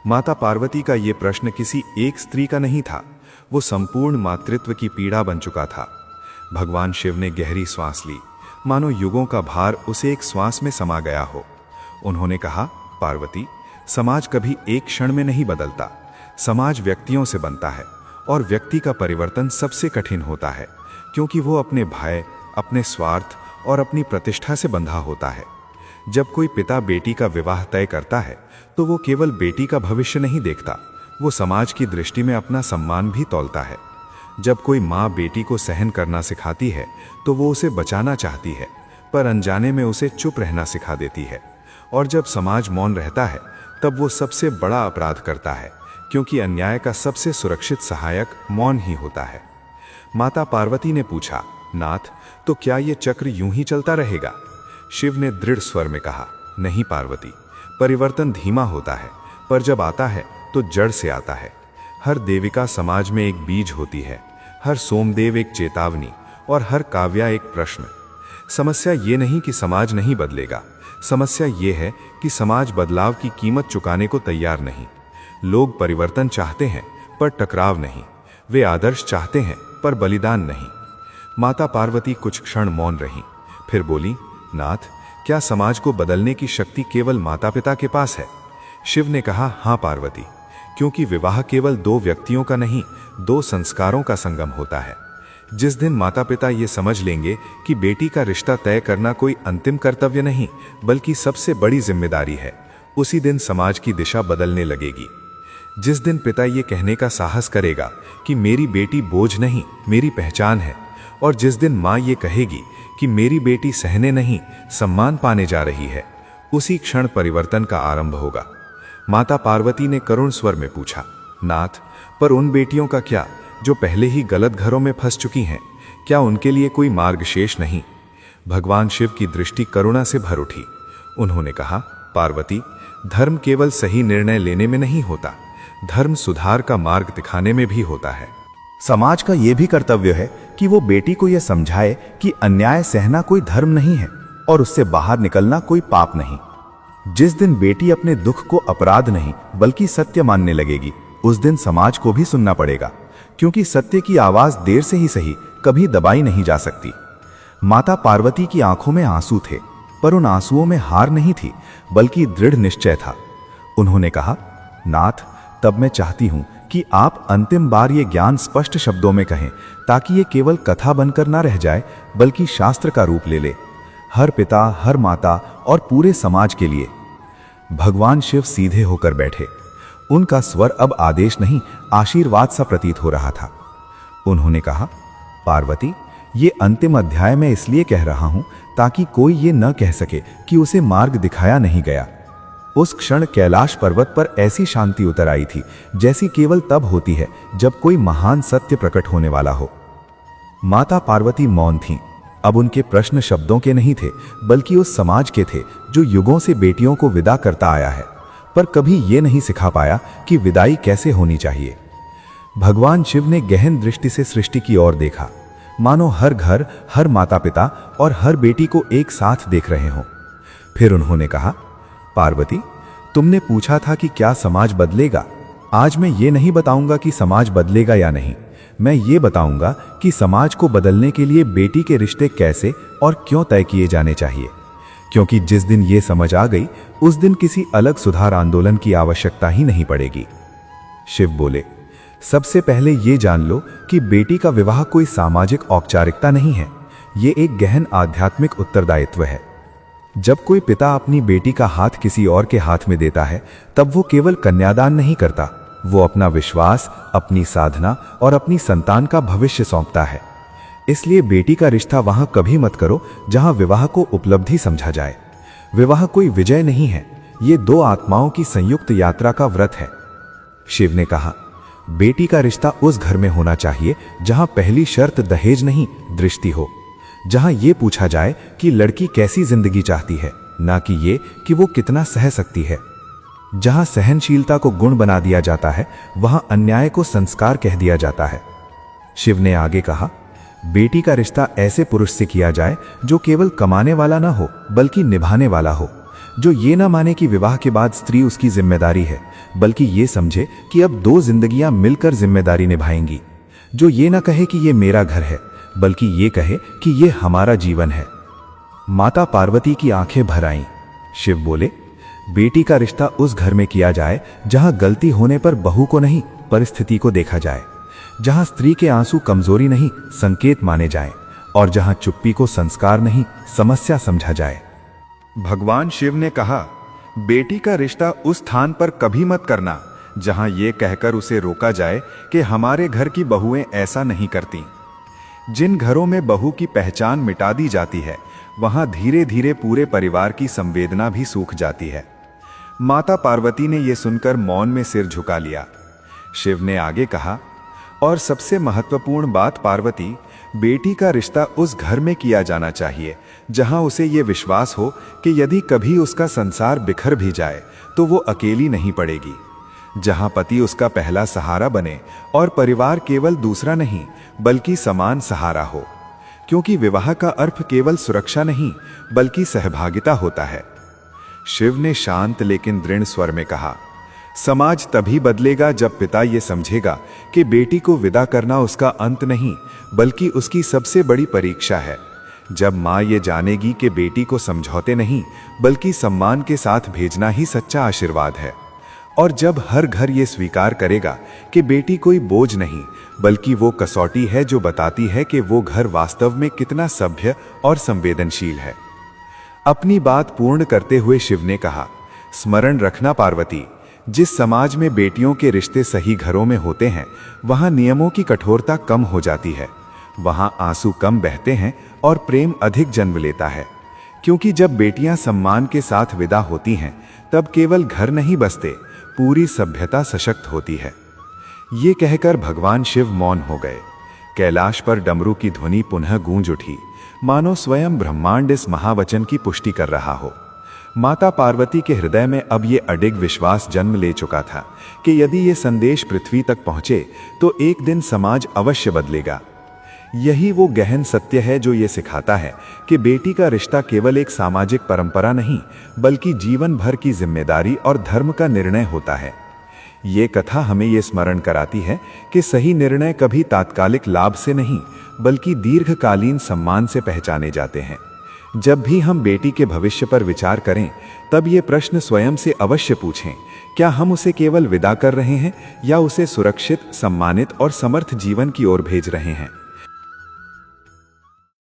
माता पार्वती का ये प्रश्न किसी एक स्त्री का नहीं था, वो संपूर्ण मातृत्व की पीड़ा बन चुका था। भगवान शिव ने गहरी सांस ली, मानो युगों का भार उसे एक श्वास में समा गया हो। उन्होंने कहा, पार्वती, समाज कभी एक क्षण में नहीं बदलता। समाज व्यक्तियों से बनता है, और व्यक्ति का परिवर्तन सबसे कठिन होता है, क्योंकि वो अपने भय, अपने स्वार्थ और अपनी प्रतिष्ठा से बंधा होता है। जब कोई पिता बेटी का विवाह तय करता है, तो वो केवल बेटी का भविष्य नहीं देखता, वो समाज की दृष्टि में अपना सम्मान भी तौलता है। जब कोई माँ बेटी को सहन करना सिखाती है, तो वो उसे बचाना चाहती है, पर अनजाने में उसे चुप रहना सिखा देती है। और जब समाज मौन रहता है, तब वो सबसे बड़ा अपराध करता है, क्योंकि अन्याय का सबसे सुरक्षित सहायक मौन ही होता है। माता पार्वती ने पूछा, नाथ, तो क्या ये चक्र यूं ही चलता रहेगा? शिव ने दृढ़ स्वर में कहा, नहीं पार्वती, परिवर्तन धीमा होता है, पर जब आता है तो जड़ से आता है। हर देविका समाज में एक बीज होती है, हर सोमदेव एक चेतावनी, और हर काव्या एक प्रश्न। समस्या ये नहीं कि समाज नहीं बदलेगा, समस्या ये है कि समाज बदलाव की कीमत चुकाने को तैयार नहीं। लोग परिवर्तन चाहते हैं, पर टकराव नहीं। वे आदर्श चाहते हैं, पर बलिदान नहीं। माता पार्वती कुछ क्षण मौन रहीं, फिर बोली, नाथ, क्या समाज को बदलने की शक्ति केवल माता पिता के पास है? शिव ने कहा, हाँ पार्वती, क्योंकि विवाह केवल दो व्यक्तियों का नहीं, दो संस्कारों का संगम होता है। जिस दिन माता पिता ये समझ लेंगे कि बेटी का रिश्ता तय करना कोई अंतिम कर्तव्य नहीं बल्कि सबसे बड़ी जिम्मेदारी है, उसी दिन समाज की दिशा बदलने लगेगी। जिस दिन पिता ये कहने का साहस करेगा कि मेरी बेटी बोझ नहीं, मेरी पहचान है, और जिस दिन माँ ये कहेगी कि मेरी बेटी सहने नहीं, सम्मान पाने जा रही है, उसी क्षण परिवर्तन का आरंभ होगा। माता पार्वती ने करुण स्वर में पूछा, नाथ, पर उन बेटियों का क्या जो पहले ही गलत घरों में फंस चुकी हैं? क्या उनके लिए कोई मार्ग शेष नहीं? भगवान शिव की दृष्टि करुणा से भर उठी। उन्होंने कहा, पार्वती, धर्म केवल सही निर्णय लेने में नहीं होता, धर्म सुधार का मार्ग दिखाने में भी होता है। समाज का यह भी कर्तव्य है कि वो बेटी को यह समझाए कि अन्याय सहना कोई धर्म नहीं है और उससे बाहर निकलना कोई पाप नहीं। जिस दिन बेटी अपने दुख को अपराध नहीं बल्कि सत्य मानने लगेगी, उस दिन समाज को भी सुनना पड़ेगा, क्योंकि सत्य की आवाज देर से ही सही कभी दबाई नहीं जा सकती। माता पार्वती की आंखों में आंसू थे, पर उन आंसुओं में हार नहीं थी बल्कि दृढ़ निश्चय था। उन्होंने कहा, नाथ, तब मैं चाहती हूं कि आप अंतिम बार ये ज्ञान स्पष्ट शब्दों में कहें, ताकि ये केवल कथा बनकर ना रह जाए बल्कि शास्त्र का रूप ले ले, हर पिता, हर माता और पूरे समाज के लिए। भगवान शिव सीधे होकर बैठे। उनका स्वर अब आदेश नहीं, आशीर्वाद सा प्रतीत हो रहा था। उन्होंने कहा, पार्वती, ये अंतिम अध्याय मैं इसलिए कह रहा हूं ताकि कोई ये न कह सके कि उसे मार्ग दिखाया नहीं गया। उस क्षण कैलाश पर्वत पर ऐसी शांति उतर आई थी जैसी केवल तब होती है जब कोई महान सत्य प्रकट होने वाला हो। माता पार्वती मौन थीं। अब उनके प्रश्न शब्दों के नहीं थे बल्कि उस समाज के थे जो युगों से बेटियों को विदा करता आया है, पर कभी ये नहीं सिखा पाया कि विदाई कैसे होनी चाहिए। भगवान शिव ने गहन दृष्टि से सृष्टि की ओर देखा, मानो हर घर, हर माता पिता और हर बेटी को एक साथ देख रहे हों। फिर उन्होंने कहा, पार्वती, तुमने पूछा था कि क्या समाज बदलेगा। आज मैं ये नहीं बताऊंगा कि समाज बदलेगा या नहीं, मैं ये बताऊंगा कि समाज को बदलने के लिए बेटी के रिश्ते कैसे और क्यों तय किए जाने चाहिए। क्योंकि जिस दिन ये समझ आ गई, उस दिन किसी अलग सुधार आंदोलन की आवश्यकता ही नहीं पड़ेगी। शिव बोले, सबसे पहले ये जान लो कि बेटी का विवाह कोई सामाजिक औपचारिकता नहीं है, ये एक गहन आध्यात्मिक उत्तरदायित्व है। जब कोई पिता अपनी बेटी का हाथ किसी और के हाथ में देता है, तब वो केवल कन्यादान नहीं करता, वो अपना विश्वास, अपनी साधना और अपनी संतान का भविष्य सौंपता है। इसलिए बेटी का रिश्ता वहां कभी मत करो जहां विवाह को उपलब्धि समझा जाए। विवाह कोई विजय नहीं है, ये दो आत्माओं की संयुक्त यात्रा का व्रत है। शिव ने कहा, बेटी का रिश्ता उस घर में होना चाहिए जहां पहली शर्त दहेज नहीं, दृष्टि हो। जहां यह पूछा जाए कि लड़की कैसी जिंदगी चाहती है, ना कि ये कि वो कितना सह सकती है। जहां सहनशीलता को गुण बना दिया जाता है, वहां अन्याय को संस्कार कह दिया जाता है। शिव ने आगे कहा, बेटी का रिश्ता ऐसे पुरुष से किया जाए जो केवल कमाने वाला ना हो बल्कि निभाने वाला हो, जो ये ना माने कि विवाह के बाद स्त्री उसकी जिम्मेदारी है, बल्कि ये समझे कि अब दो जिंदगियां मिलकर जिम्मेदारी निभाएंगी, जो ये ना कहे कि ये मेरा घर है बल्कि ये कहे कि ये हमारा जीवन है। माता पार्वती की आंखें भर आईं। शिव बोले, बेटी का रिश्ता उस घर में किया जाए जहां गलती होने पर बहू को नहीं, परिस्थिति को देखा जाए, जहां स्त्री के आंसू कमजोरी नहीं, संकेत माने जाएं, और जहां चुप्पी को संस्कार नहीं, समस्या समझा जाए। भगवान शिव ने कहा, बेटी का रिश्ता उस स्थान पर कभी मत करना जहां यह कहकर उसे रोका जाए कि हमारे घर की बहुएं ऐसा नहीं करती। जिन घरों में बहू की पहचान मिटा दी जाती है, वहां धीरे धीरे पूरे परिवार की संवेदना भी सूख जाती है। माता पार्वती ने यह सुनकर मौन में सिर झुका लिया। शिव ने आगे कहा, और सबसे महत्वपूर्ण बात पार्वती, बेटी का रिश्ता उस घर में किया जाना चाहिए जहां उसे यह विश्वास हो कि यदि कभी उसका संसार बिखर भी जाए तो वो अकेली नहीं पड़ेगी, जहां पति उसका पहला सहारा बने और परिवार केवल दूसरा नहीं बल्कि समान सहारा हो, क्योंकि विवाह का अर्थ केवल सुरक्षा नहीं बल्कि सहभागिता होता है। शिव ने शांत लेकिन दृढ़ स्वर में कहा, समाज तभी बदलेगा जब पिता ये समझेगा कि बेटी को विदा करना उसका अंत नहीं, बल्कि उसकी सबसे बड़ी परीक्षा है। जब माँ ये जानेगी कि बेटी को समझौते नहीं बल्कि सम्मान के साथ भेजना ही सच्चा आशीर्वाद है, और जब हर घर ये स्वीकार करेगा कि बेटी कोई बोझ नहीं बल्कि वो कसौटी है जो बताती है कि वो घर वास्तव में कितना सभ्य और संवेदनशील है। अपनी बात पूर्ण करते हुए शिव ने कहा, स्मरण रखना पार्वती, जिस समाज में बेटियों के रिश्ते सही घरों में होते हैं वहां नियमों की कठोरता कम हो जाती है, वहां आंसू कम बहते हैं और प्रेम अधिक जन्म लेता है। क्योंकि जब बेटियां सम्मान के साथ विदा होती हैं तब केवल घर नहीं बसते, पूरी सभ्यता सशक्त होती है। ये कहकर भगवान शिव मौन हो गए। कैलाश पर डमरू की ध्वनि पुनः गूंज उठी, मानो स्वयं ब्रह्मांड इस महावचन की पुष्टि कर रहा हो। माता पार्वती के हृदय में अब ये अडिग विश्वास जन्म ले चुका था कि यदि ये संदेश पृथ्वी तक पहुंचे तो एक दिन समाज अवश्य बदलेगा। यही वो गहन सत्य है जो ये सिखाता है कि बेटी का रिश्ता केवल एक सामाजिक परंपरा नहीं बल्कि जीवन भर की जिम्मेदारी और धर्म का निर्णय होता है। ये कथा हमें ये स्मरण कराती है कि सही निर्णय कभी तात्कालिक लाभ से नहीं बल्कि दीर्घकालीन सम्मान से पहचाने जाते हैं। जब भी हम बेटी के भविष्य पर विचार करें तब ये प्रश्न स्वयं से अवश्य पूछें, क्या हम उसे केवल विदा कर रहे हैं या उसे सुरक्षित, सम्मानित और समर्थ जीवन की ओर भेज रहे हैं।